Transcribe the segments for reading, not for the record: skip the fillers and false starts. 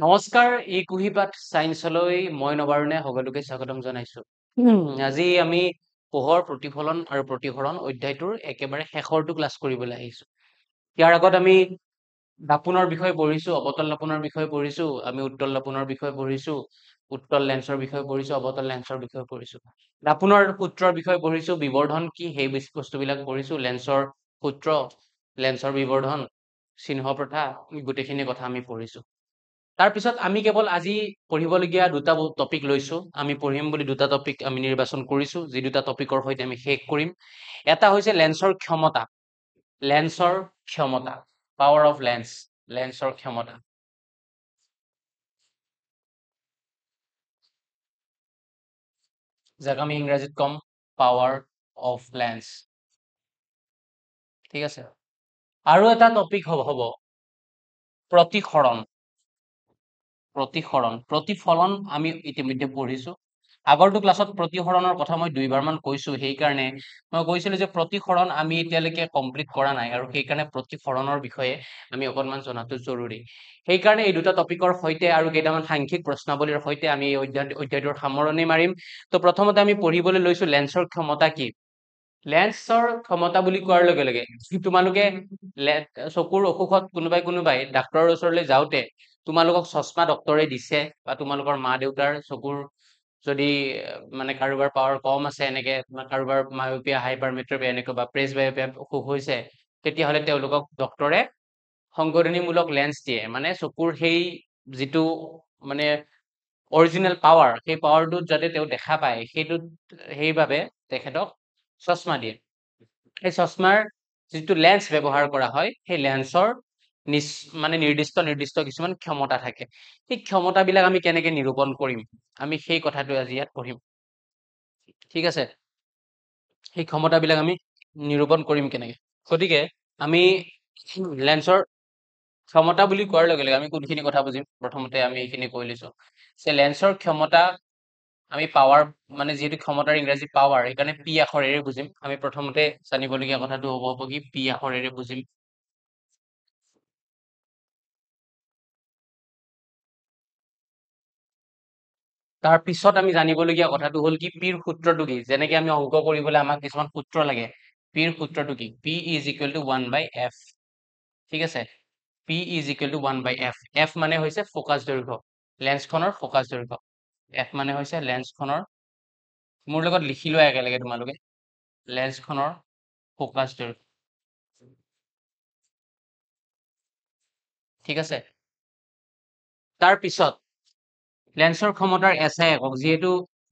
নমস্কাৰ, এই কুঁহিপাত ছায়েন্সলৈ মই নবাৰণে সকলোকে স্বাগতম জনাইছো। আজি আমি পোহৰ প্ৰতিফলন আৰু প্ৰতিসৰণ অধ্যায়টোৰ একেবাৰে শেষৰটো ক্লাছ কৰিবলৈ আহিছো। ইয়াৰ আগত আমি দাপোনৰ বিষয়ে পঢ়িছো, অৱতল দাপোনৰ বিষয়ে পঢ়িছো, আমি উত্তল দাপোনৰ বিষয়ে পঢ়িছো, উত্তল লেন্সৰ বিষয়ে পঢ়িছো, অৱতল লেন্সৰ বিষয়ে পঢ়িছো। দাপোনৰ সূত্ৰৰ বিষয়ে পঢ়িছো, বিবৰ্ধন কি সেই বস্তুবিলাক পঢ়িছো, লেন্সৰ সূত্ৰ, লেন্সৰ বিবৰ্ধন, চিহ্ন প্ৰথা, গোটেইখিনি কথা আমি পঢ়িছো। তাৰ পিছত আমি কেৱল আজি পঢ়িবলগীয়া দুটা টপিক লৈছো। আমি পঢ়িম বুলি দুটা টপিক আমি নিৰ্বাচন কৰিছো, যি দুটা টপিকৰ সৈতে আমি শেষ কৰিম। এটা হৈছে লেন্সৰ ক্ষমতা, পাৱাৰ অফ লেন্স, লেন্সৰ ক্ষমতা। যাক আমি ইংৰাজীত কম পাৱাৰ অফ লেন্স। ঠিক আছে। আৰু এটা টপিক হ'ব প্ৰতিসৰণ, প্ৰতিফলন আমি ইতিমধ্যে পঢ়িছো। আগৰটো ক্লাছত প্ৰতিসৰণৰ কথা মই দুইবাৰমান কৈছো, সেইকাৰণে মই কৈছিলো যে প্ৰতিসৰণ আমি এতিয়ালৈকে কমপ্লিট কৰা নাই, আৰু সেইকাৰণে প্ৰতিফলনৰ বিষয়ে আমি অকণমান জনাটো জৰুৰী। সেইকাৰণে এই দুটা টপিকৰ সৈতে আৰু কেইটামান সাংখ্যিক প্ৰশ্নাৱলীৰ সৈতে আমি এই অধ্যায়টোৰ সামৰণি মাৰিম। তো প্ৰথমতে আমি পঢ়িবলৈ লৈছো লেন্সৰ ক্ষমতা কি। লেন্সৰ ক্ষমতা বুলি কোৱাৰ লগে লগে তোমালোকে চকুৰ অসুখত কোনোবাই ডাক্তৰৰ ওচৰলৈ যাওঁতে তোমালোকক চশমা ডক্তৰে দিছে, বা তোমালোকৰ মা দেউতাৰ চকুৰ যদি মানে কাৰোবাৰ পাৱাৰ কম আছে, এনেকে কাৰোবাৰ মায়োপিয়া, হাইপাৰমেট্ৰপিয়া এনেকৈ বা প্ৰেছবায়োপিয়া অসুখ হৈছে, তেতিয়াহ'লে তেওঁলোকক ডক্তৰে সংশোধনীমূলক লেন্স দিয়ে, মানে চকুৰ সেই যিটো মানে অৰিজিনেল পাৱাৰ, সেই পাৱাৰটোত যাতে তেওঁ দেখা পায়, সেইবাবে তেখেতক চশমা দিয়ে। এই চশমাৰ যিটো লেন্স ব্যৱহাৰ কৰা হয়, সেই লেন্সৰ নিৰ্দিষ্ট কিছুমান ক্ষমতা থাকে। সেই ক্ষমতাবিলাক আমি কেনেকে নিৰূপণ কৰিম, আমি সেই কথাটো আজি ইয়াত পঢ়িম। ঠিক আছে, সেই ক্ষমতাবিলাক আমি নিৰূপণ কৰিম কেনেকে। গতিকে আমি লেন্সৰ ক্ষমতা বুলি কোৱাৰ লগে লগে আমি কোনখিনি কথা বুজিম, প্ৰথমতে আমি এইখিনি কৈ লৈছো যে লেন্সৰ ক্ষমতা আমি পাৱাৰ, মানে যিহেতু ক্ষমতাৰ ইংৰাজী পাৱাৰ, সেইকাৰণে পি আখৰেৰে বুজিম। আমি প্ৰথমতে জানিবলগীয়া কথাটো হ'ব কি, পি আখৰেৰে বুজিম। তাৰ পিছত আমি জানিবলগীয়া কথাটো হ'ল কি, পিৰ সূত্ৰটো কি। যেনেকে আমি অংক কৰিবলৈ আমাক কিছুমান সূত্ৰ লাগে, পিৰ সূত্ৰটো কি, P is equal to 1/f। ঠিক আছে, P is equal to 1/f। F মানে হৈছে ফকাচ দৈৰ্ঘ্য, লেন্সখনৰ ফকাচ দৈৰ্ঘ্য। এফ মানে হৈছে লেন্সখনৰ, মোৰ লগত লিখি লোৱা একেলগে তোমালোকে, লেন্সখনৰ ফকাচ দৈৰ্ঘ্য। ঠিক আছে। তাৰ পিছত লেন্সৰ ক্ষমতাৰ SI একক, যিহেতু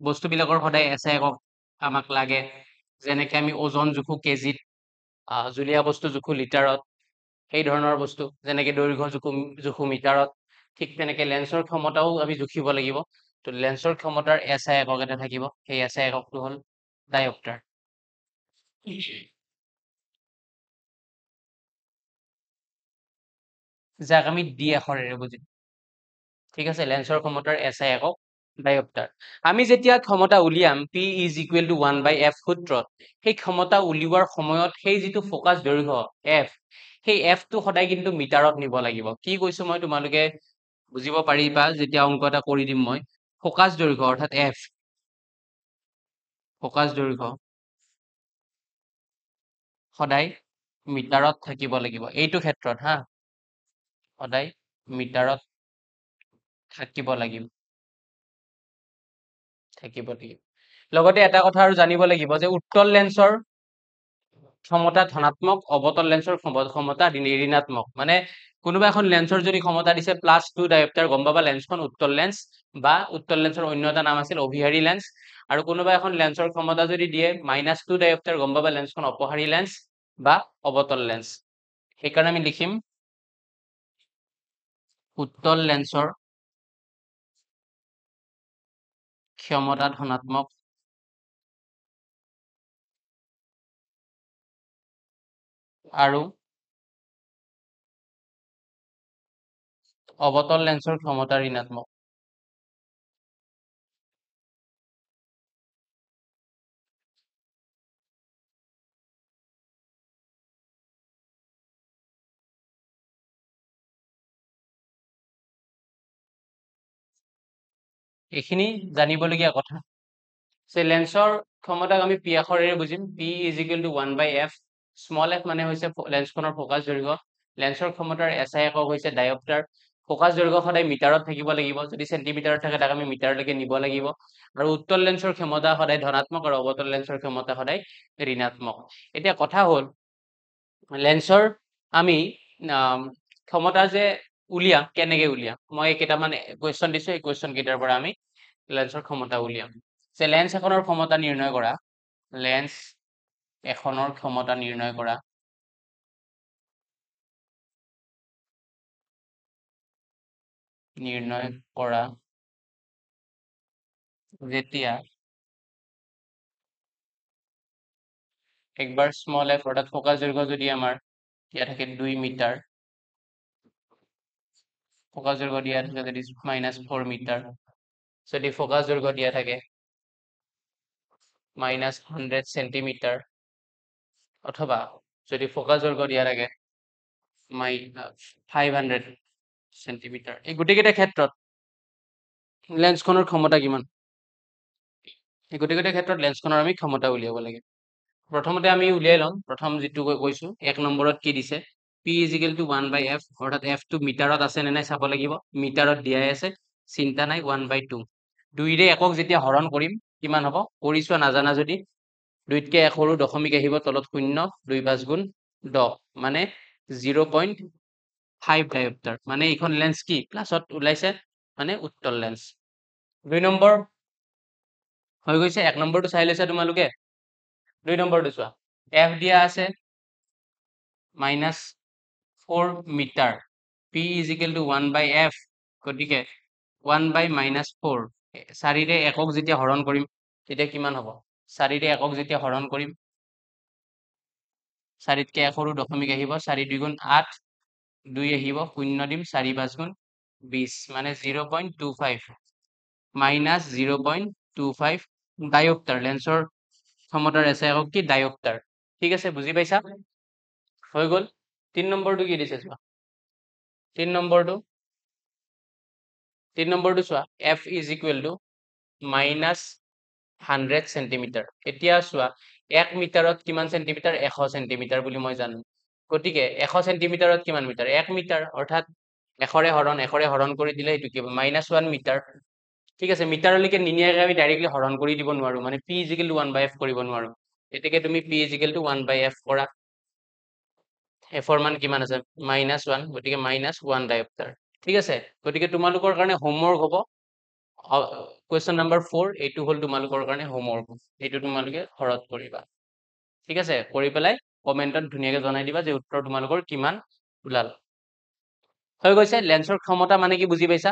বস্তুবিলাকৰ সদায় SI একক আমাক লাগে, যেনেকে আমি ওজন জোখো কেজিত, জুলীয়া বস্তু জোখো লিটাৰত, সেই ধৰণৰ বস্তু, যেনেকে দৈৰ্ঘ্য জোখো মিটাৰত, ঠিক তেনেকে লেন্সৰ ক্ষমতাও আমি জুখিব লাগিব। তো লেন্সৰ ক্ষমতাৰ SI একক এটা থাকিব, সেই SI এককটো হ'ল ডায়প্টাৰ। যাক আমি ডি আখৰেৰে বুজিম। ঠিক আছে, লেন্সৰ ক্ষমতাৰ SI একক ডায়প্টাৰ। আমি যেতিয়া ক্ষমতা উলিয়াম P is equal to 1/f সূত্ৰত, সেই ক্ষমতা উলিওৱাৰ সময়ত সেই যিটো ফকাচ দৈৰ্ঘ্য F, সেই Fটো সদায় কিন্তু মিটাৰত নিব লাগিব। কি কৈছো মই, তোমালোকে বুজিব পাৰিবা যেতিয়া অংক এটা কৰি দিম মই। ফকাচ দৈৰ্ঘ্য অৰ্থাৎ F, ফকাচ দৈৰ্ঘ্য সদায় মিটাৰত থাকিব লাগিব। এইটো ক্ষেত্ৰত সদায় মিটাৰত থাকিব লাগিব। লগতে এটা কথা আৰু জানিব লাগিব যে উত্তল লেন্সৰ ক্ষমতা ধনাত্মক, অৱতল লেন্সৰ ক্ষমতা ঋণাত্মক। মানে কোনোবা এখন লেন্সৰ যদি ক্ষমতা দিছে +2 ডায়প্টাৰ, গম পাবা লেন্সখন উত্তল লেন্স, বা উত্তল লেন্সৰ অন্য এটা নাম আছিল অভিহাৰী লেন্স। আৰু কোনোবা এখন লেন্সৰ ক্ষমতা যদি দিয়ে -2 ডায়প্টাৰ, গম পাবা লেন্সখন অপহাৰী লেন্স বা অৱতল লেন্স। সেইকাৰণে আমি লিখিম উত্তল লেন্সৰ ক্ষমতা ধনাত্মক আৰু অৱতল লেন্সৰ ক্ষমতা ঋণাত্মক। এইখিনি জানিবলগীয়া কথা যে লেন্সৰ ক্ষমতাক আমি পি আখৰেৰে বুজিম P is equal to 1/f small f মানে হৈছে লেন্সখনৰ ফ'কাছ দৈৰ্ঘ্য লেন্সৰ ক্ষমতাৰ SI একক হৈছে ডায়োপ্টাৰ ফ'কাছ দৈৰ্ঘ্য সদায় মিটাৰত থাকিব লাগিব যদি চেণ্টিমিটাৰত থাকে তাক আমি মিটাৰলৈকে নিব লাগিব আৰু উত্তল লেন্সৰ ক্ষমতা সদায় ধনাত্মক আৰু অৱতল লেন্সৰ ক্ষমতা সদায় ঋণাত্মক এতিয়া কথা হ'ল লেন্সৰ আমি ক্ষমতা যে উলিয়াম কেনেকৈ উলিয়াম মই কেইটামান কুৱেশ্যন দিছোঁ এই কুৱেশ্যন কেইটাৰ পৰা আমি লেন্সৰ ক্ষমতা উলিয়াম যে লেন্স এখনৰ ক্ষমতা নিৰ্ণয় কৰা লেন্স এখনৰ ক্ষমতা নিৰ্ণয় কৰা যেতিয়া একবাৰ স্মল f অৰ্থাৎ ফ'কাছ দৈৰ্ঘ্য যদি আমাৰ দিয়া থাকে 2 মিটাৰ ফ'কাছ দৈৰ্ঘ্য দিয়া থাকে যদি -4 মিটাৰ যদি ফ'কাছ দৈৰ্ঘ্য দিয়া থাকে -100 সেন্টিমিটাৰ অথবা যদি ফ'কাছ দৈৰ্ঘ্য দিয়া থাকে 500 সেন্টিমিটাৰ এই গোটেইকেইটা ক্ষেত্ৰত লেন্সখনৰ ক্ষমতা কিমান এই গোটেইকেইটা ক্ষেত্ৰত লেন্সখনৰ আমি ক্ষমতা উলিয়াব লাগে প্ৰথমতে আমি উলিয়াই ল'ম প্ৰথম যিটো কৈছোঁ 1 নম্বৰত কি দিছে P is equal to 1/f অৰ্থাৎ f টো মিটাৰত আছে নে নাই চাব লাগিব মিটাৰত দিয়াই আছে চিন্তা নাই 1/2 দুইৰে একক যেতিয়া হৰণ কৰিম কিমান হ'ব কৰি চোৱা নাজানা যদি দুইতকৈ এক সৰু দশমিক আহিব তলত 0 2 5 গুণ 10 মানে 0.5 ডায়োপ্টাৰ মানে এইখন লেন্স কি প্লাছত ওলাইছে মানে উত্তল লেন্স 2 নম্বৰ হৈ গৈছে 1 নম্বৰটো চাই লৈছা তোমালোকে 2 নম্বৰটো চোৱা f দিয়া আছে -4 metre p is equal to 1/f গতিকে 1/-4 4ৰে একক যেতিয়া হৰণ কৰিম তেতিয়া কিমান হ'ব 4ৰে একক যেতিয়া হৰণ কৰিম 4তকৈ এক সৰু দশমিক আহিব 4 2 গুণ 8 2 আহিব 0 দিম 4 5 গুণ 20 মানে 0.25 -0.25 ডায়োপ্টাৰ লেন্সৰ ক্ষমতাৰ SI একক কি ডায়োপ্টাৰ ঠিক আছে বুজি পাইছা হৈ গ'ল 3 নম্বৰটো কি দিছে চোৱা 3 নম্বৰটো চোৱা f is equal to -100 centimetre এতিয়া চোৱা 1 মিটাৰত কিমান সেন্টিমিটাৰ 100 সেন্টিমিটাৰ বুলি মই জানো গতিকে 100 সেন্টিমিটাৰত কিমান মিটাৰ 1 মিটাৰ অৰ্থাৎ 100ৰে হৰণ কৰি দিলে এইটো কি হ'ব -1 মিটাৰ ঠিক আছে মিটাৰলৈকে নিনিয়াকৈ আমি ডাইৰেক্টলি হৰণ কৰি দিব নোৱাৰো মানে p is equal to 1/f কৰিব নোৱাৰো এতেকে তুমি p is equal to 1/f কৰা f ৰ মান কিমান আছে -1 গতিকে -1 ডায়োপ্টাৰ ঠিক আছে গতিকে তোমালোকৰ কাৰণে হোমৱৰ্ক হ'ব কুৱেশ্যন নম্বৰ 4 এইটো হ'ল তোমালোকৰ কাৰণে হোমৱৰ্ক এইটো তোমালোকে ঘৰত কৰিবা ঠিক আছে কৰি পেলাই কমেণ্টত ধুনীয়াকৈ জনাই দিবা যে উত্তৰ তোমালোকৰ কিমান ওলাল হৈ গৈছে লেন্সৰ ক্ষমতা মানে কি বুজি পাইছা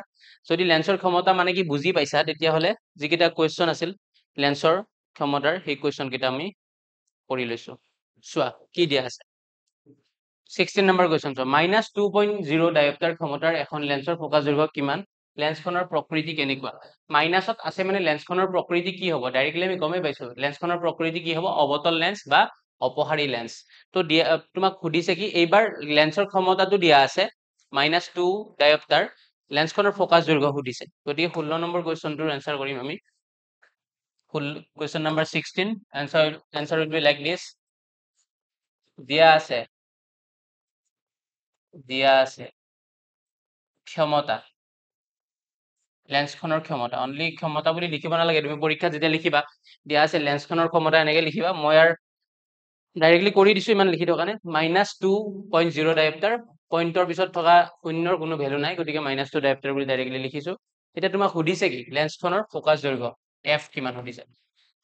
যদি লেন্সৰ ক্ষমতা মানে কি বুজি পাইছা তেতিয়াহ'লে যিকেইটা কুৱেশ্যন আছিল লেন্সৰ ক্ষমতাৰ সেই কুৱেশ্যন কেইটা আমি কৰি লৈছো চোৱা কি দিয়া আছে 16 নম্বৰ কুৱেশ্যন চোৱা -2.0 ডায়োপ্টাৰ ক্ষমতাৰ এখন লেন্সৰ ফ'কাছ দৈৰ্ঘ্য কিমান লেন্সখনৰ প্ৰকৃতি কেনেকুৱা মাইনাছত আছে মানে লেন্সখনৰ প্ৰকৃতি কি হ'ব ডাইৰেক্টলি আমি গমেই পাইছো লেন্সখনৰ প্ৰকৃতি কি হ'ব অৱতল লেন্স বা অপহাৰী লেন্স তো দিয়া তোমাক সুধিছে কি এইবাৰ লেন্সৰ ক্ষমতাটো দিয়া আছে -2 ডায়োপ্টাৰ লেন্সখনৰ ফ'কাছ দৈৰ্ঘ্য সুধিছে গতিকে 16 নম্বৰ কুৱেশ্যনটোৰ এনচাৰ কৰিম আমি question number 16 answer will be like দিছ দিয়া আছে ক্ষমতা লেন্সখনৰ ক্ষমতা অনলি ক্ষমতা বুলি লিখিব নালাগে তুমি পৰীক্ষাত যেতিয়া লিখিবা দিয়া আছে লেন্সখনৰ ক্ষমতা এনেকৈ লিখিবা মই আৰু ডাইৰেক্টলি কৰি দিছো ইমান লিখি থকা নাই -2.0 ডায়োপ্টাৰ পইণ্টৰ পিছত থকা শূন্যৰ কোনো ভেলু নাই গতিকে -2 ডায়োপ্টাৰ বুলি ডাইৰেক্টলি লিখিছো এতিয়া তোমাক সুধিছে কি লেন্সখনৰ ফ'কাছ দৈৰ্ঘ্য f কিমান সুধিছে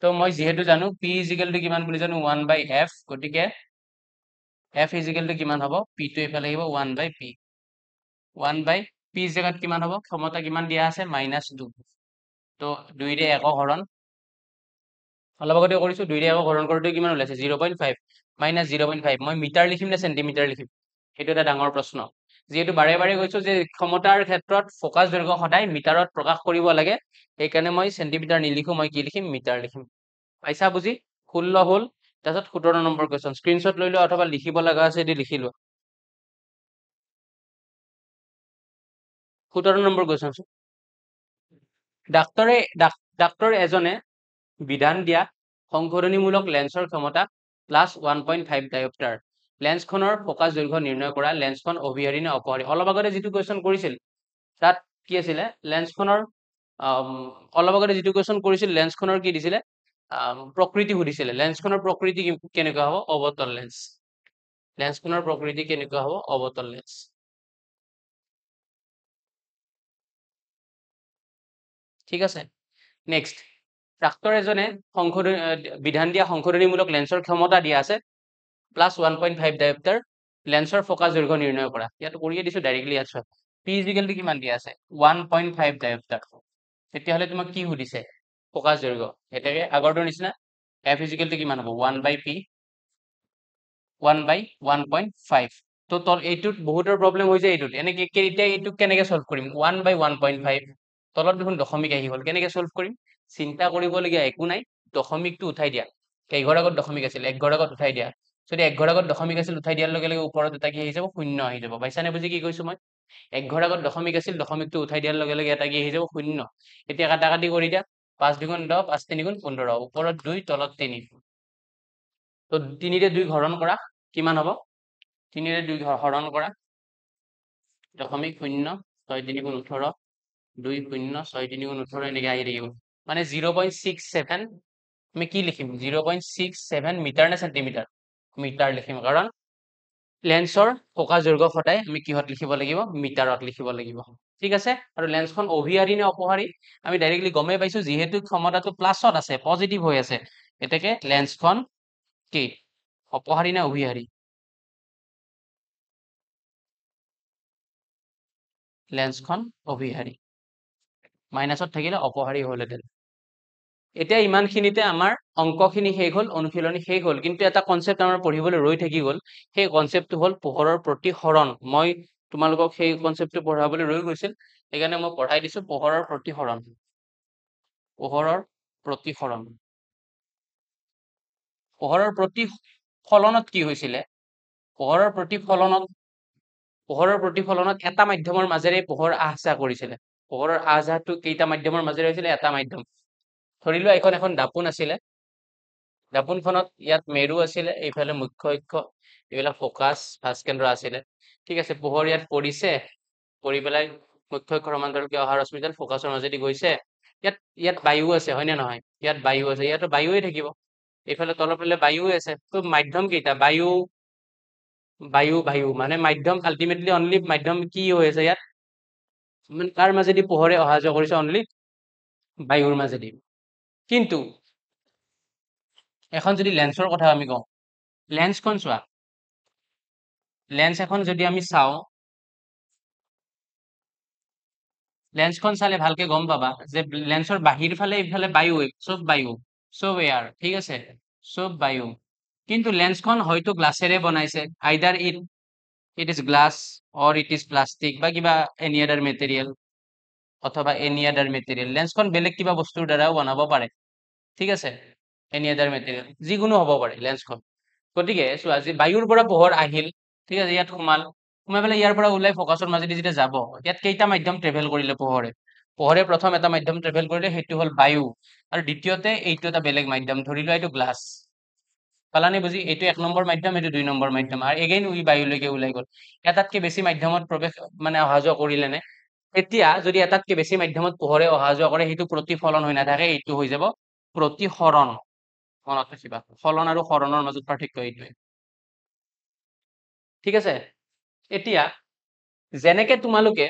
তো মই যিহেতু জানো p is equal to কিমান বুলি জানো 1/f গতিকে f is equal to কিমান হ'ব p টো এইফালে আহিব 1/p 1/p জেগাত কিমান হ'ব ক্ষমতা কিমান দিয়া আছে -2 তো 2ৰে একক হৰণ অলপ আগতে কৰিছো 2ৰে একক হৰণ কৰোঁতে কিমান ওলাইছে 0.5 -0.5 মই মিটাৰ লিখিম নে চেণ্টিমিটাৰ লিখিম সেইটো এটা ডাঙৰ প্ৰশ্ন যিহেতু বাৰে বাৰে কৈছো যে ক্ষমতাৰ ক্ষেত্ৰত ফ'কাছ দৈৰ্ঘ্য সদায় মিটাৰত প্ৰকাশ কৰিব লাগে সেইকাৰণে মই চেণ্টিমিটাৰ নিলিখো মই কি লিখিম মিটাৰ লিখিম পাইছা বুজি 16 হ'ল তাৰপিছত 17 নম্বৰ কুৱেশ্যন স্ক্ৰীনশ্বট লৈ লোৱা অথবা লিখিব লগা আছে যদি লিখি লোৱা 17 নম্বৰ কুৱেশ্যন ডাক্তৰ এজনে বিধান দিয়া সংশোধনীমূলক লেন্সৰ ক্ষমতা +1.5 ডায়োপ্টাৰ। লেন্সখনৰ ফকাছ দৈৰ্ঘ্য নিৰ্ণয় কৰা। লেন্সখন অভিহাৰী নে অপহাৰী? অলপ আগতে যিটো কুৱেশ্যন কৰিছিল তাত কি আছিলে লেন্সখনৰ অলপ আগতে যিটো কুৱেশ্যন কৰিছিল লেন্সখনৰ কি দিছিলে প্ৰকৃতি সুধিছিলে। লেন্সখনৰ প্ৰকৃতি কেনেকুৱা হ'ব? অৱতল লেন্স। লেন্সখনৰ প্ৰকৃতি কেনেকুৱা হ'ব? অৱতল লেন্স। ঠিক আছে, নেক্সট ডাক্তৰ এজনে বিধান দিয়া সংশোধনীমূলক লেন্সৰ ক্ষমতা দিয়া আছে +1.5 ডায়োপ্টাৰ। লেন্সৰ ফকাছ দৈৰ্ঘ্য নিৰ্ণয় কৰা। ইয়াত কৰিয়ে দিছো ডাইৰেক্টলি ইয়াত চোৱা P = কিমান দিয়া আছে 1.5 ডায়োপ্টাৰ। তেতিয়াহ'লে তোমাক কি সুধিছে? ফকাছ দৈৰ্ঘ্য। এটাকে আগৰটোৰ নিচিনা F = কিমান হ'ব 1/P 1/1.5। তো এইটোত বহুতৰ প্ৰব্লেম হৈ যায় এইটোত এনেকে এতিয়া এইটোক কেনেকে সলভ কৰিম 1/1.5 তলত দেখোন দশমিক আহি গ'ল কেনেকে সলভ কৰিম চিন্তা কৰিবলগীয়া একো নাই দশমিকটো উঠাই দিয়া কেইঘৰ আগত দশমিক আছিল এক ঘৰ আগত উঠাই দিয়া যদি এক ঘৰ আগত দশমিক আছিল উঠাই দিয়াৰ লগে লগে ওপৰত এটা কি আহি যাব শূন্য আহি যাব পাইছানে বুজি কি কৈছো মই এক ঘৰ আগত দশমিক আছিল দশমিকটো উঠাই দিয়াৰ লগে লগে এটা কি আহি যাব শূন্য এতিয়া কাটাকাটি কৰি দিয়া 5 × 2 = 10 5 × 3 = 15 ওপৰত 2 তলত 3 তো 3 ৰে 2 হৰণ কৰা কিমান হ'ব 3 ৰে 2 হৰণ কৰা 0.6 3 × 18 2 0 6 3 × 18 এনেকৈ আহি থাকিব মানে 0.67 আমি কি লিখিম 0.67 মিটাৰ নে চেণ্টিমিটাৰ মিটাৰ লিখিম কাৰণ লেন্সৰ ফকাছ দৈৰ্ঘ্য সদায় আমি কিহত লিখিব লাগিব মিটাৰত লিখিব লাগিব ঠিক আছে আৰু লেন্সখন অভিহাৰী নে অপহাৰী আমি ডাইৰেক্টলি গমেই পাইছো যিহেতু ক্ষমতাটো প্লাছত আছে পজিটিভ হৈ আছে এতেকে লেন্সখন কি অপহাৰী নে অভিহাৰী লেন্সখন অভিহাৰী মাইনাছত থাকিলে অপহাৰী হ'লহেঁতেন এতিয়া ইমানখিনিতে আমাৰ অংকখিনি শেষ হ'ল অনুশীলনী শেষ হ'ল কিন্তু এটা কনচেপ্ট আমাৰ পঢ়িবলৈ ৰৈ থাকি গ'ল সেই কনচেপ্টটো হ'ল পোহৰৰ প্ৰতিসৰণ মই তোমালোকক সেই কনচেপ্টটো পঢ়াবলৈ ৰৈ গৈছিল সেইকাৰণে মই পঢ়াই দিছো পোহৰৰ প্ৰতিসৰণ পোহৰৰ প্ৰতিফলনত কি হৈছিলে পোহৰৰ প্ৰতিফলনত এটা মাধ্যমৰ মাজেৰে পোহৰ আহ-যাহ কৰিছিলে পোহৰৰ আহ-যাহটো কেইটা মাধ্যমৰ মাজেৰে হৈছিলে এটা মাধ্যম ধৰি লোৱা এখন দাপোন আছিলে দাপোনখনত ইয়াত মেৰু আছিলে এইফালে মুখ্য অক্ষ এইবিলাক ফকাছ ভাস্কেন্দ্ৰ আছিলে ঠিক আছে পোহৰ ইয়াত পৰিছে পৰি পেলাই মুখ্য অক্ষৰ সমান্তৰালকৈ অহা ৰশ্মিডাল ফকাছৰ মাজেদি গৈছে ইয়াত বায়ু আছে হয় নে নহয় ইয়াত বায়ু আছে ইয়াতো বায়ুৱে থাকিব এইফালে তলৰ ফালে বায়ুৱে আছে তো মাধ্যম কেইটা বায়ু মানে মাধ্যম আলটিমেটলি অনলি মাধ্যম কি হৈ আছে ইয়াত মানে কাৰ মাজেদি পোহৰে অহা যোৱা কৰিছে অনলি বায়ুৰ মাজেদি কিন্তু এখন যদি লেন্সৰ কথা আমি কওঁ লেন্সখন চোৱা লেন্স এখন যদি আমি চাওঁ লেন্সখন চালে ভালকে গম পাবা যে লেন্সৰ বাহিৰ ফালে ইফালে বায়ু সব এয়াৰ ঠিক আছে সব বায়ু কিন্তু লেন্সখন হয়তো গ্লাছেৰে বনাইছে either it is glass or it is plastic বা কিবা এনি আদাৰ মেটেৰিয়েল অথবা এনি আদাৰ মেটেৰিয়েল লেন্সখন বেলেগ কিবা বস্তুৰ দ্বাৰাও বনাব পাৰে ঠিক আছে এনি আদাৰ মেটেৰিয়েল যিকোনো হ'ব পাৰে লেন্সখন গতিকে চোৱা যে বায়ুৰ পৰা পোহৰ আহিল ঠিক আছে ইয়াত সোমাই পেলাই ইয়াৰ পৰা ওলাই ফকাছৰ মাজেদি যেতিয়া যাব ইয়াত কেইটা মাধ্যম ট্ৰেভেল কৰিলে পোহৰে প্ৰথম এটা মাধ্যম ট্ৰেভেল কৰিলে সেইটো হ'ল বায়ু আৰু দ্বিতীয়তে এইটো এটা বেলেগ মাধ্যম ধৰি লোৱা এইটো গ্লাছ পালানে বুজি এইটো 1 নম্বৰ মাধ্যম এইটো 2 নম্বৰ মাধ্যম আৰু এগেইন বায়ুলৈকে ওলাই গ'ল এটাতকে বেছি মাধ্যমত প্ৰৱেশ মানে অহা যোৱা কৰিলে নে এতিয়া যদি এটাতকে বেছি মাধ্যমত পোহৰে অহা যোৱা কৰে সেইটো প্ৰতিফলন হৈ নাথাকে এইটো হৈ যাব প্ৰতিসৰণ মনত ৰাখিবা ফলন আৰু সৰণৰ মাজত পাৰ্থক্য এইটোৱে ঠিক আছে এতিয়া যেনেকে তোমালোকে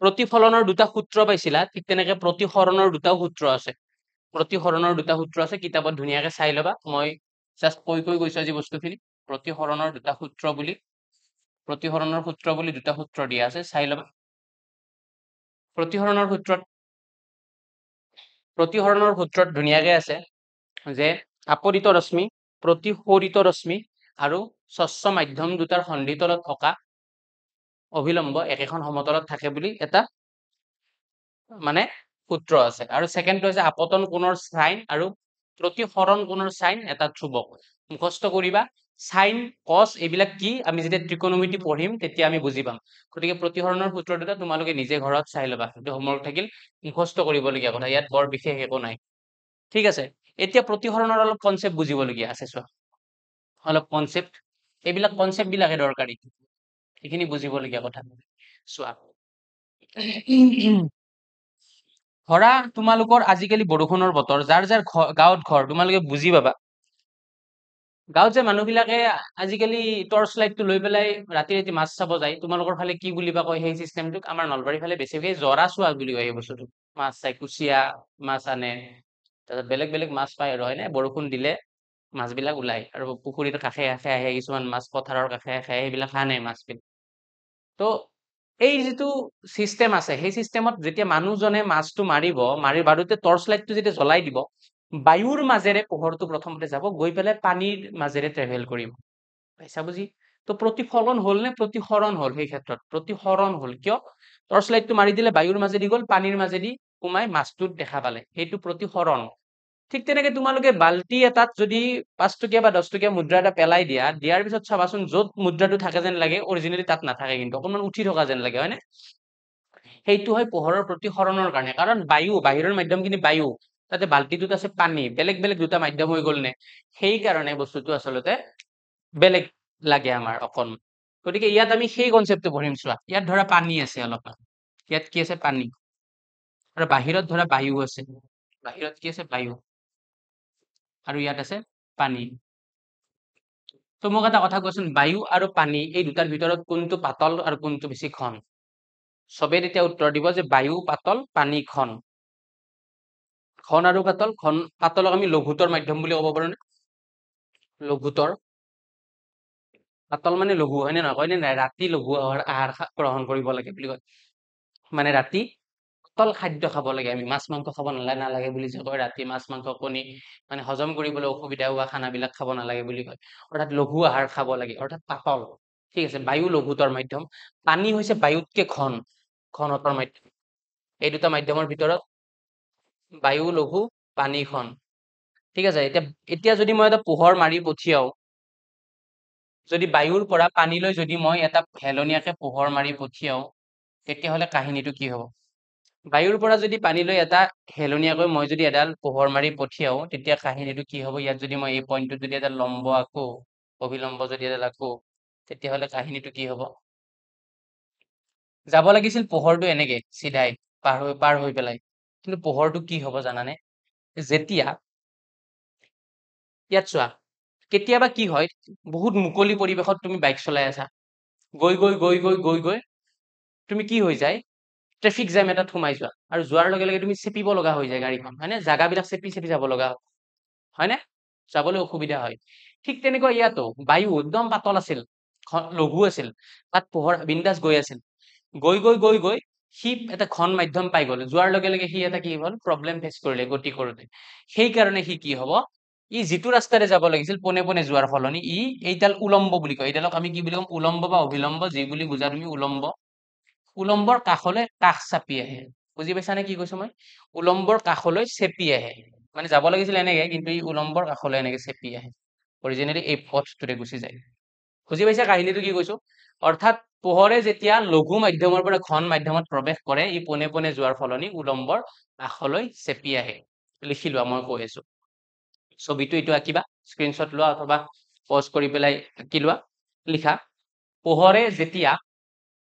প্ৰতিফলনৰ দুটা সূত্ৰ পাইছিলা ঠিক তেনেকে প্ৰতিসৰণৰ দুটাও সূত্ৰ আছে কিতাপত ধুনীয়াকে চাই ল'বা মই জাস্ট কৈ গৈছো আজি বস্তুখিনি প্ৰতিসৰণৰ সূত্ৰ বুলি দুটা সূত্ৰ দিয়া আছে চাই ল'বা প্ৰতিসৰণৰ সূত্ৰত ধুনীয়াকে আছে যে আপতিত ৰশ্মি প্ৰতিফলিত ৰশ্মি আৰু স্বচ্ছ মাধ্যম দুটাৰ সন্ধিতলত থকা অভিলম্ব একেখন সমতলত থাকে বুলি এটা মানে সূত্ৰ আছে আৰু সেকেন্ডটো হৈছে আপতন কোণৰ সাইন আৰু প্ৰতিসৰণ কোণৰ সাইন এটা ধ্ৰুৱক মুখস্থ কৰিবা সাইন কস এইবিলাক কি আমি যেতিয়া ত্ৰিকোণমিতি পঢ়িম তেতিয়া আমি বুজি পাম। গতিকে প্ৰতিহৰণৰ সূত্ৰ দুটা তোমালোকে নিজে ঘৰত চাই ল'বা, সেইটো হোমৱৰ্ক থাকিল, মুখস্থ কৰিবলগীয়া কথা, ইয়াত বৰ বিশেষ একো নাই। ঠিক আছে, এতিয়া প্ৰতিহৰণৰ অলপ কনচেপ্ট বুজিবলগীয়া আছে, চোৱা অলপ কনচেপ্ট, এইবিলাক কনচেপ্ট বিলাকে দৰকাৰী, এইখিনি বুজিবলগীয়া কথা। চোৱা ধৰা তোমালোকৰ আজিকালি বৰষুণৰ বতৰ, যাৰ যাৰ গাঁৱত ঘৰ তোমালোকে বুজি পাবা, গাঁৱত যে মানুহবিলাকে আজিকালি টৰ্চ লাইটটো লৈ পেলাই ৰাতি ৰাতি মাছ চাব যায়, তোমালোকৰ ফালে কি বুলি বা কয় সেই চিষ্টেমটোক? আমাৰ নলবাৰীৰ ফালে বেছিভাগে জৰা চোৱা বুলি কয় সেই বস্তুটো। মাছ চাই, কুচিয়া মাছ আনে, তাৰপিছত বেলেগ বেলেগ মাছ পায় আৰু, হয়নে? বৰষুণ দিলে মাছবিলাক ওলাই, আৰু পুখুৰীৰ কাষে কাষে আহে কিছুমান মাছ, পথাৰৰ কাষে কাষে সেইবিলাক আনে মাছবিলাক। তো এই যিটো চিষ্টেম আছে, সেই চিষ্টেমত যেতিয়া মানুহজনে মাছটো মাৰোঁতে টৰ্চ লাইটটো যেতিয়া জ্বলাই দিব, বায়ুৰ মাজেৰে পোহৰটো প্ৰথমতে যাব, গৈ পেলাই পানীৰ মাজেৰে ট্ৰেভেল কৰিব। পাইছা বুজি? তো প্ৰতিফলন হ'ল নে প্ৰতিসৰণ হ'ল? সেই ক্ষেত্ৰত প্ৰতিসৰণ হ'ল। কিয়? টৰ্চ লাইটটো মাৰি দিলে বায়ুৰ মাজেদি গ'ল, পানীৰ মাজেদি সোমাই মাছটোত দেখা পালে, সেইটো প্ৰতিসৰণ। ঠিক তেনেকে তোমালোকে বাল্টি এটাত যদি 5 টকীয়া বা 10 টকীয়া মুদ্ৰা এটা পেলাই দিয়া, দিয়াৰ পিছত চাবাচোন য'ত মুদ্ৰাটো থাকে যেন লাগে, অৰিজিনেলি তাত নাথাকে, কিন্তু অকণমান উঠি থকা যেন লাগে, হয়নে? সেইটো হয় পোহৰৰ প্ৰতিসৰণৰ কাৰণে, কাৰণ বায়ু, বাহিৰৰ মাধ্যমখিনি বায়ু, তাতে বাল্টিটোত আছে পানী, বেলেগ বেলেগ দুটা মাধ্যম হৈ গ'ল নে? সেইকাৰণে বস্তুটো আচলতে বেলেগ লাগে আমাৰ অকণ। গতিকে ইয়াত আমি সেই কনচেপ্টটো পঢ়িম। চোৱা, ইয়াত ধৰা পানী আছে অলপমান, ইয়াত কি আছে? পানী। আৰু বাহিৰত ধৰা বায়ু আছে, বাহিৰত কি আছে? বায়ু। আৰু ইয়াত আছে পানী। তো মোক এটা কথা কোৱাচোন, বায়ু আৰু পানী এই দুটাৰ ভিতৰত কোনটো পাতল আৰু কোনটো বেছি ঘন? চবে তেতিয়া উত্তৰ দিব যে বায়ু পাতল, পানী ঘন। ঘন আৰু পাতল, ঘন পাতলক আমি লঘুতৰ মাধ্যম বুলি ক'ব পাৰোঁ নে? লঘুতৰ। পাতল মানে লঘু, হয়নে নহয়? কয়নে নাই ৰাতি লঘু আহাৰ গ্ৰহণ কৰিব লাগে বুলি কয়, মানে ৰাতি পাতল খাদ্য খাব লাগে আমি, মাছ মাংস খাব নালাগে বুলি যে কয়, ৰাতি মাছ মাংস কণী মানে হজম কৰিবলৈ অসুবিধা হোৱা খানাবিলাক খাব নালাগে বুলি কয়, অৰ্থাৎ লঘু আহাৰ খাব লাগে, অৰ্থাৎ পাতল। ঠিক আছে, বায়ু লঘুতৰ মাধ্যম, পানী হৈছে বায়ুতকে ঘন, ঘনতৰ মাধ্যম। এই দুটা মাধ্যমৰ ভিতৰত বায়ু লঘু, পানী ঘন। ঠিক আছে, এতিয়া যদি মই এটা পোহৰ মাৰি পঠিয়াও, যদি বায়ুৰ পৰা পানীলৈ যদি মই এটা হেলনীয়াকে পোহৰ মাৰি পঠিয়াও, তেতিয়াহ'লে কাহিনীটো কি হ'ব? বায়ুৰ পৰা যদি পানীলৈ এটা হেলনীয়াকৈ মই যদি এডাল পোহৰ মাৰি পঠিয়াও, তেতিয়া কাহিনীটো কি হ'ব? ইয়াত যদি মই এই পইণ্টটোত যদি এডাল লম্ব আঁকো, অভিলম্ব যদি এডাল আঁকো, তেতিয়াহ'লে কাহিনীটো কি হ'ব? যাব লাগিছিল পোহৰটো এনেকে চিধাই পাৰ হৈ পেলাই, কিন্তু পোহৰটো কি হ'ব জানানে? যেতিয়া ইয়াত চোৱা, কেতিয়াবা কি হয়, বহুত মুকলি পৰিৱেশত তুমি বাইক চলাই আছা, গৈ গৈ গৈ গৈ গৈ গৈ তুমি কি হৈ যায়, ট্ৰেফিক জাম এটাত সোমাই যোৱা, আৰু যোৱাৰ লগে লগে তুমি চেপিব লগা হৈ যায় গাড়ীখন, হয়নে? জাগাবিলাক চেপি চেপি যাব লগা হয়, হয়নে? যাবলৈ অসুবিধা হয়। ঠিক তেনেকুৱা ইয়াতো বায়ু একদম পাতল আছিল, লঘু আছিল, তাত পোহৰ বিন্দাছ গৈ আছিল, গৈ গৈ গৈ গৈ সি এটা ঘন মাধ্যম পাই গ'ল, যোৱাৰ লগে লগে সি এটা কি হ'ল? প্ৰব্লেম ফেচ কৰিলে গতি কৰোতে। সেইকাৰণে সি কি হ'ব? ই যিটো ৰাস্তাৰে যাব লাগিছিল পোনে পোনে যোৱাৰ সলনি এইডাল উলম্ব বুলি কয়, এইডালক আমি কি বুলি ক'ম? উলম্ব বা অভিলম্ব, যি বুলি বুজা তুমি উলম্ব। উলম্বৰ কাষলৈ কাষ চাপি আহে, বুজি পাইছানে কি কৈছো মই? উলম্বৰ কাষলৈ চেপি আহে, মানে যাব লাগিছিল এনেকে, কিন্তু ই উলম্বৰ কাষলৈ এনেকে চেপি আহে, অৰিজিনেলি এই পথটোৰে গুচি যায়। বুজি পাইছা কাহিনীটো কি কৈছো? অৰ্থাৎ পোহৰে যেতিয়া লঘু মাধ্যমৰ পৰা ঘন মাধ্যমত প্ৰৱেশ কৰে, ই পোনে পোনে যোৱাৰ সলনি উলম্বৰ কাষলৈ চেপি আহে। লিখি লোৱা, মই কৈ আছো। ছবিটো এইটো আঁকিবা, স্ক্ৰীনশ্বট লোৱা অথবা পজ কৰি পেলাই আঁকি লোৱা, লিখা। পোহৰে যেতিয়া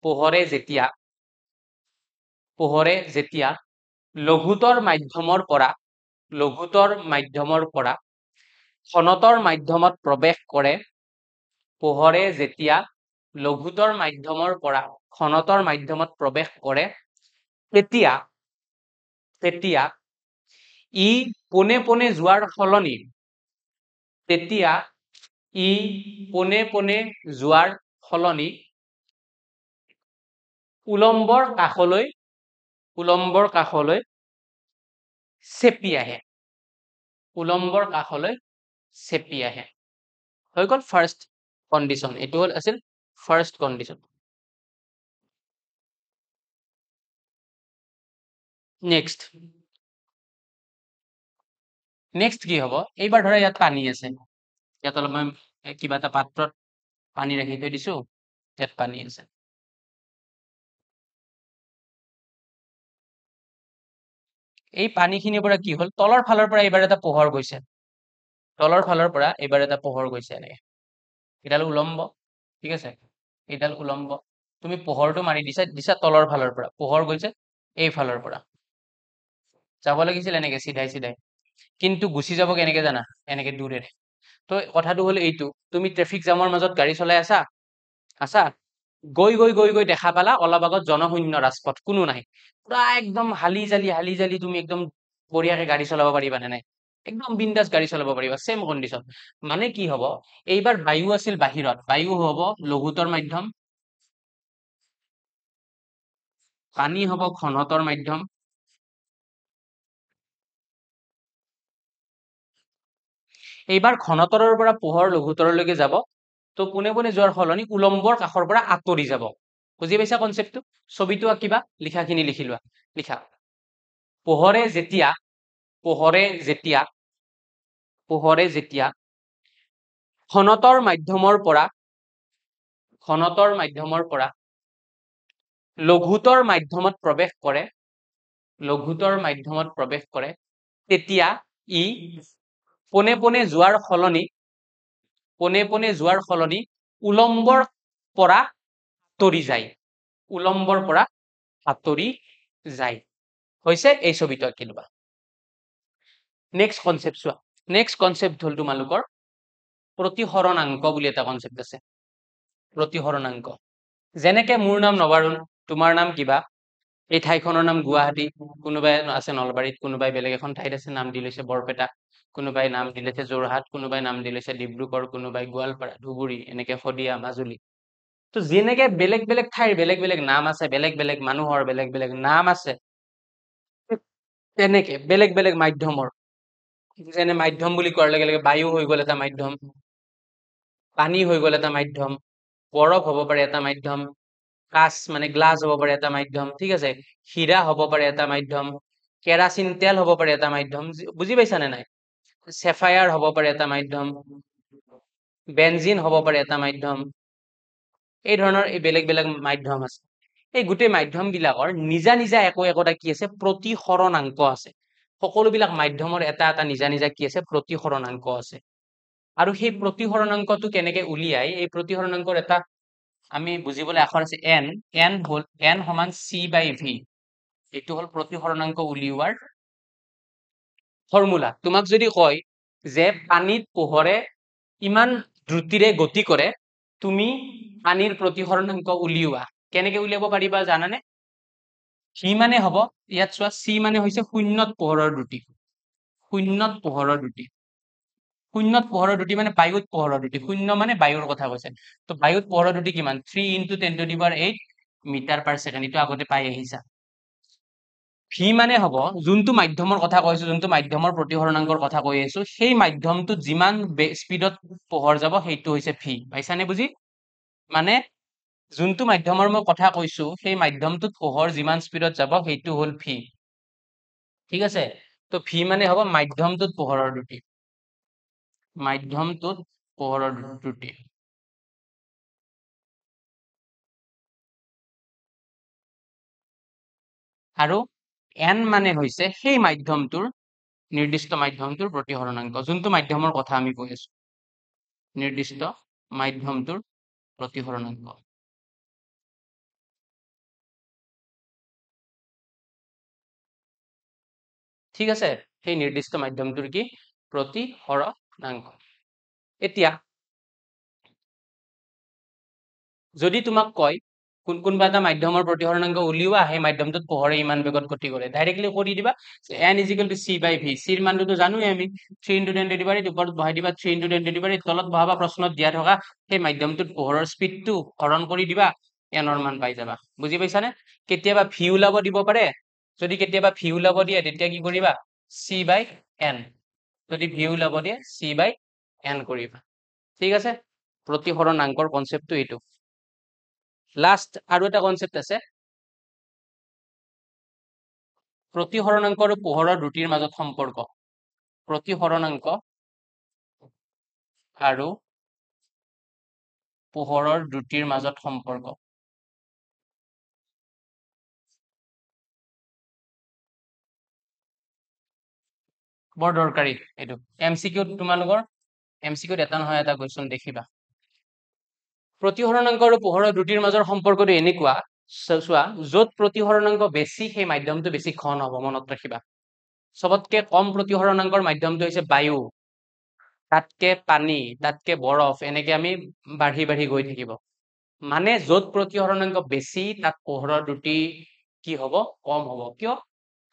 পোহৰে যেতিয়া পোহৰে যেতিয়া লঘুতৰ মাধ্যমৰ পৰা ঘনতৰ মাধ্যমত প্ৰৱেশ কৰে, পোহৰে যেতিয়া লঘুতৰ মাধ্যমৰ পৰা ঘনতৰ মাধ্যমত প্ৰৱেশ কৰে, তেতিয়া ই পোনে পোনে যোৱাৰ সলনি তেতিয়া ই পোনে পোনে যোৱাৰ সলনি উলম্বৰ কাষলৈ চেপি আহে, উলম্বৰ কাষলৈ চেপি আহে। হৈ গ'ল ফাৰ্ষ্ট কণ্ডিশ্যন, এইটো হ'ল আছিল ফাৰ্ষ্ট কণ্ডিশ্যন। নেক্সট কি হ'ব? এইবাৰ ধৰা ইয়াত পানী আছে, ইয়াত অলপ মই কিবা এটা পাত্ৰত পানী ৰাখি থৈ দিছো, ইয়াত পানী আছে। এই পানীখিনিৰ পৰা কি হ'ল, তলৰ ফালৰ পৰা এইবাৰ এটা পোহৰ গৈছে, তলৰ ফালৰ পৰা এইবাৰ এটা পোহৰ গৈছে এনেকে, এডাল উলম্ব, ঠিক আছে, এইডাল উলম্ব, তুমি পোহৰটো মাৰি দিছা তলৰ ফালৰ পৰা, পোহৰ গৈছে এই ফালৰ পৰা, যাব লাগিছিল এনেকে চিধাই চিধাই, কিন্তু গুচি যাব কেনেকে জানা, এনেকে দূৰেৰে। তো কথাটো হ'ল এইটো, তুমি ট্ৰেফিক জামৰ মাজত গাড়ী চলাই আছা, গৈ গৈ গৈ গৈ দেখা পালা অলপ আগত জনশূন্য ৰাজপথ, কোনো নাই, পুৰা একদম হালি জালি তুমি একদম বঢ়িয়াকে গাড়ী চলাব পাৰিবা নে নাই, একদম বিন্দাছ গাড়ী চলাব পাৰিবা, ছেম কণ্ডিশ্যন। মানে কি হব, এইবাৰ বায়ু আছিল বাহিৰত, বায়ু হব লঘুতৰ মাধ্যম, পানী হব ঘনতৰ মাধ্যম, এইবাৰ ঘনতৰৰ পৰা পোহৰ লঘুতৰলৈকে যাব, তো পোনে পোনে যোৱাৰ সলনি উলম্বৰ কাষৰ পৰা আঁতৰি যাব। বুজি পাইছা কনচেপ্টটো? ছবিটো আঁকিবা, লিখাখিনি লিখি লোৱা, লিখা। পোহৰে যেতিয়া ঘনতৰ মাধ্যমৰ পৰা লঘুতৰ মাধ্যমত প্ৰৱেশ কৰে, তেতিয়া ই পোনে পোনে যোৱাৰ সলনি উলম্বৰ পৰা আঁতৰি যায়, হৈছে এই ছবিটো আঁকি লোৱা। নেক্সট কনচেপ্ট চোৱা, নেক্সট কনচেপ্ট হ'ল তোমালোকৰ প্ৰতিসৰণাংক বুলি এটা কনচেপ্ট আছে, প্ৰতিসৰণাংক। যেনেকে মোৰ নাম নবাৰুণ, তোমাৰ নাম কিবা, এই ঠাইখনৰ নাম গুৱাহাটী, কোনোবাই আছে নলবাৰীত, কোনোবাই বেলেগ এখন ঠাইত আছে, নাম দি লৈছে বৰপেটা, কোনোবাই নাম দি লৈছে যোৰহাট, কোনোবাই নাম দি লৈছে ডিব্ৰুগড়, কোনোবাই গোৱালপাৰা, ধুবুৰী, এনেকে শদিয়া, মাজুলী। তো যেনেকে বেলেগ বেলেগ ঠাইৰ বেলেগ বেলেগ নাম আছে, বেলেগ বেলেগ মানুহৰ বেলেগ বেলেগ নাম আছে, তেনেকে বেলেগ বেলেগ মাধ্যমৰ, যেনে মাধ্যম বুলি কোৱাৰ লগে লগে বায়ু হৈ গ'ল এটা মাধ্যম, পানী হৈ গ'ল এটা মাধ্যম, বৰফ হ'ব পাৰে এটা মাধ্যম, কাঁচ মানে গ্লাছ হ'ব পাৰে এটা মাধ্যম, ঠিক আছে, হীৰা হ'ব পাৰে এটা মাধ্যম, কেৰাচিন তেল হ'ব পাৰে এটা মাধ্যম, বুজি পাইছা নে নাই, চেফায়াৰ হ'ব পাৰে এটা মাধ্যম, বেনজিন হ'ব পাৰে এটা মাধ্যম, এই ধৰণৰ এই বেলেগ বেলেগ মাধ্যম আছে। এই গোটেই মাধ্যম বিলাকৰ নিজা নিজা একোটা কি আছে, প্ৰতিসৰণাংক আছে। সকলোবিলাক মাধ্যমৰ এটা এটা নিজা নিজা কি আছে, প্ৰতিসৰণাংক আছে। আৰু সেই প্ৰতিসৰণাংকটো কেনেকে উলিয়াই, এই প্ৰতিসৰণাংকৰ এটা আমি বুজিবলৈ আখৰ আছে এন সমান C/V, এইটো হ'ল প্ৰতিসৰণাংক উলিওৱাৰ ফৰ্মুলা। তোমাক যদি কয় যে পানীত পোহৰে ইমান দ্ৰুতিৰে গতি কৰে, তুমি পানীৰ প্ৰতিসৰণাংক উলিওৱা, কেনেকে উলিয়াব পাৰিবা জানানে? সি মানে হ'ব, ইয়াত চোৱা, চি মানে হৈছে শূন্যত পোহৰৰ দ্ৰুতি, শূন্যত পোহৰৰ দ্ৰুতি, শূন্যত পোহৰৰ দ্ৰুতি মানে বায়ুত পোহৰৰ দ্ৰুতি, শূন্য মানে বায়ুৰ কথা কৈছে, তো বায়ুত পোহৰৰ দ্ৰুতি কিমান, 3 × 10⁸ মিটাৰ/ছেকেণ্ড, এইটো আগতে পাই আহিছা। ভি মানে হ'ব, যোনটো মাধ্যমৰ কথা কৈছো, যোনটো মাধ্যমৰ প্ৰতিসৰণাংকৰ কথা কৈ আছো, সেই মাধ্যমটোত যিমান স্পীডত পোহৰ যাব সেইটো হৈছে ভি, পাইছানে বুজি? মানে যোনটো মাধ্যমৰ মই কথা কৈছো, সেই মাধ্যমটোত পোহৰ যিমান স্পীডত যাব সেইটো হ'ল ভি, ঠিক আছে? তো ভি মানে হ'ব মাধ্যমটোত পোহৰৰ দ্ৰুতি, মাধ্যমটোত পোহৰৰ দ্ৰুতি। আৰু এন মানে হৈছে সেই মাধ্যমটোৰ, নিৰ্দিষ্ট মাধ্যমটোৰ প্ৰতিসৰণাংক, যোনটো মাধ্যমৰ কথা আমি কৈ আছো, নিৰ্দিষ্ট মাধ্যমটোৰ প্ৰতিসৰণাংক। ঠিক আছে, সেই নিৰ্দিষ্ট মাধ্যমটোৰ কি, প্ৰতিসৰণাংক। এতিয়া যদি তোমাক কয় কোনোবা এটা মাধ্যমৰ প্ৰতিসৰণাংক উলিওৱা, সেই মাধ্যমটোত পোহৰে ইমান বেগত গতি কৰে, ডাইৰেক্টলি কৰি দিবা n = C/V, চিৰ মানটোতো জানোৱে আমি, 3 × 10⁸, ওপৰত বহাই দিবা 3 × 10⁸, তলত বহাবা প্ৰশ্নত দিয়া থকা সেই মাধ্যমটোত পোহৰৰ স্পীডটো হৰণ কৰি দিবা, এনৰ মান পাই যাবা। বুজি পাইছানে? কেতিয়াবা ভি ওলাব দিব পাৰে, যদি কেতিয়াবা ভি ওলাব দিয়ে তেতিয়া কি কৰিবা, C/n, যদি ভি ওলাব দিয়ে C/n কৰিবা, ঠিক আছে? প্ৰতিসৰণাংকৰ কনচেপ্টটো এইটো। লাষ্ট আৰু এটা কনচেপ্ট আছে, প্ৰতিসৰণাংক আৰু পোহৰৰ দ্ৰুতিৰ মাজত সম্পৰ্ক, প্ৰতিসৰণাংক আৰু পোহৰৰ দুটিৰ মাজত সম্পৰ্ক বৰ দৰকাৰী এইটো এমচিকিউত তোমালোকৰ এমচিকিউত এটা নহয় এটা কুৱেশ্যন দেখিবা প্ৰতিহৰণাংক আৰু পোহৰৰ দুটিৰ মাজৰ সম্পৰ্কটো এনেকুৱা চোৱা য'ত প্ৰতিহৰণাংক বেছি সেই মাধ্যমটো বেছি ঘন হ'ব মনত ৰাখিবা চবতকে কম প্ৰতিহৰণাংকৰ মাধ্যমটো হৈছে বায়ু তাতকে পানী তাতকে বৰফ এনেকে আমি বাঢ়ি বাঢ়ি গৈ থাকিব মানে য'ত প্ৰতিহৰণাংক বেছি তাত পোহৰৰ দুটি কি হ'ব কম হ'ব কিয়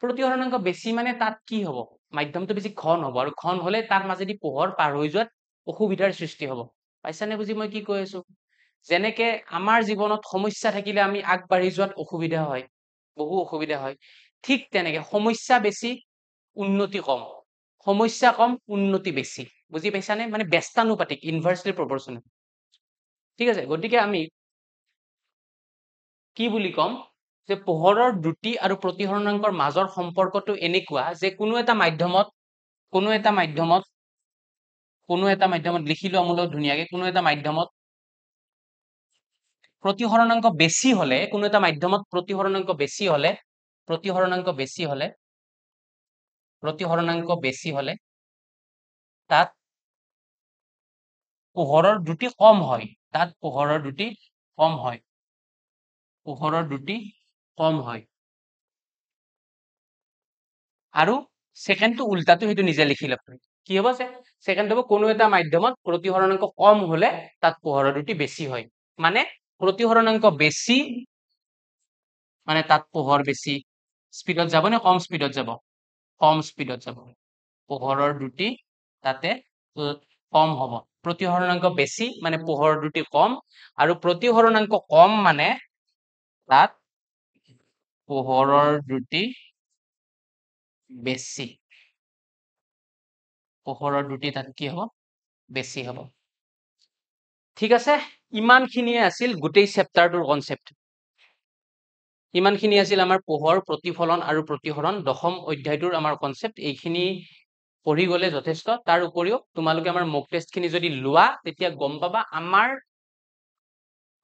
প্ৰতিহৰণাংক বেছি মানে তাত কি হ'ব মাধ্যমটো বেছি ঘন হ'ব আৰু ঘন হলে তাৰ মাজেদি পোহৰ পাৰ হৈ যোৱাত অসুবিধাৰ সৃষ্টি হ'ব পাইছানে বুজি মই কি কৈ আছো যেনেকে আমাৰ জীৱনত সমস্যা থাকিলে আমি আগবাঢ়ি যোৱাত অসুবিধা হয় বহু অসুবিধা হয় ঠিক তেনেকে সমস্যা বেছি উন্নতি কম সমস্যা কম উন্নতি বেছি বুজি পাইছানে মানে ব্যস্তানুপাতিক ইনভাৰ্সলি প্ৰপৰ্শনেল ঠিক আছে গতিকে আমি কি বুলি কম যে পোহৰৰ দ্ৰুতি আৰু প্ৰতিহৰণাংকৰ মাজৰ সম্পৰ্কটো এনেকুৱা যে কোনো এটা মাধ্যমত লিখি লোৱা মূলত ধুনীয়াকে কোনো এটা মাধ্যমত প্ৰতিহৰণাংক বেছি হলে কোনো এটা মাধ্যমত প্ৰতিহৰণাংক বেছি হলে তাত পোহৰৰ দ্ৰুতি কম হয় আৰু সেকেন্ডটো উল্টাটো সেইটো নিজে লিখি ল'ব কি হ'ব সেকেন্ড হ'ব কোনো এটা মাধ্যমত প্ৰতিহৰণাংক কম হলে তাত পোহৰৰ দ্ৰুতি বেছি হয় মানে প্ৰতিহৰণাংক বেছি মানে তাত পোহৰ বেছি স্পীডত যাব নে কম স্পীডত যাব পোহৰৰ দ্ৰুতি তাতে কম হ'ব প্ৰতিহৰণাংক বেছি মানে পোহৰৰ দ্ৰুতি কম আৰু প্ৰতিহৰণাংক কম মানে তাত পোহৰৰ দ্ৰুতি বেছি পোহৰৰ দ্ৰুতি তাত কি হ'ব বেছি হ'ব ঠিক আছে ইমানখিনিয়ে আছিল গোটেই চেপ্টাৰটোৰ কনসেপ্ট ইমানখিনি আছিল আমাৰ পোহৰ প্ৰতিফলন আৰু প্ৰতিহৰণ দশম অধ্যায়টোৰ আমাৰ কনসেপ্ট এইখিনি পঢ়ি গলে যথেষ্ট তাৰ উপৰিও তোমালোকে আমাৰ মক টেষ্টখিনি যদি লোৱা তেতিয়া গম পাবা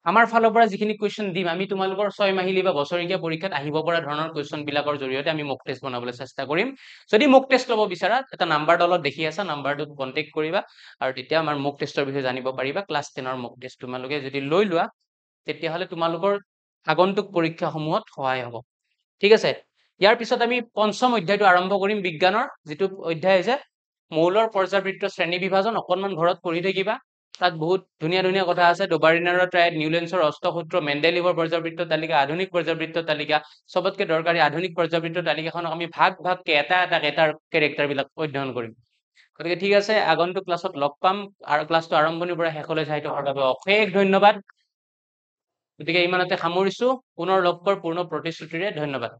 আমাৰ ফালৰ পৰা যিখিনি কুৱেশ্যন দিম আমি তোমালোকৰ 6 মাহিলী বা বছৰীয়া পৰীক্ষাত আহিব পৰা ধৰণৰ কুৱেশ্যন বিলাকৰ জৰিয়তে আমি মক টেষ্ট বনাবলৈ চেষ্টা কৰিম যদি মক টেষ্ট ল'ব বিচাৰা এটা নাম্বাৰ তলত দেখি আছা নাম্বাৰটোত কন্টেক্ট কৰিবা আৰু তেতিয়া আমাৰ মক টেষ্টৰ বিষয়ে জানিব পাৰিবা ক্লাছ 10ৰ মক টেষ্ট তোমালোকে যদি লৈ লোৱা তেতিয়াহলে তোমালোকৰ আগন্তুক পৰীক্ষাসমূহত সহায় হ'ব ঠিক আছে ইয়াৰ পিছত আমি পঞ্চম অধ্যায়টো আৰম্ভ কৰিম বিজ্ঞানৰ যিটো অধ্যায় হৈছে মৌলৰ পৰ্যাবৃত্ত শ্ৰেণী বিভাজন অকনমান ঘৰত পঢ়ি থাকিবা তাত বহুত ধুনীয়া ধুনীয়া কথা আছে ডোবাৰিনাৰৰ ট্ৰায়েড নিউলেন্সৰ অষ্টসূত্ৰ মেণ্ডেলিভৰ পৰ্যাবৃত্ত তালিকা আধুনিক পৰ্যাবৃত্ত তালিকা সবতকে দৰকাৰী আধুনিক পৰ্যাবৃত্ত তালিকাখনক আমি ভাগকে এটা এটাৰ কেৰেক্টাৰ বিলাক অধ্যয়ন কৰিম গতিকে ঠিক আছে আগন্তুক ক্লাছত লগ পাম আৰু ক্লাছটো আৰম্ভণিৰ পৰা শেষলৈ চাই থকাৰ বাবে অশেষ ধন্যবাদ গতিকে ইমানতে সামৰিছো পুনৰ লগ পোৱাৰ পূৰ্ণ প্ৰতিশ্ৰুতিৰে ধন্যবাদ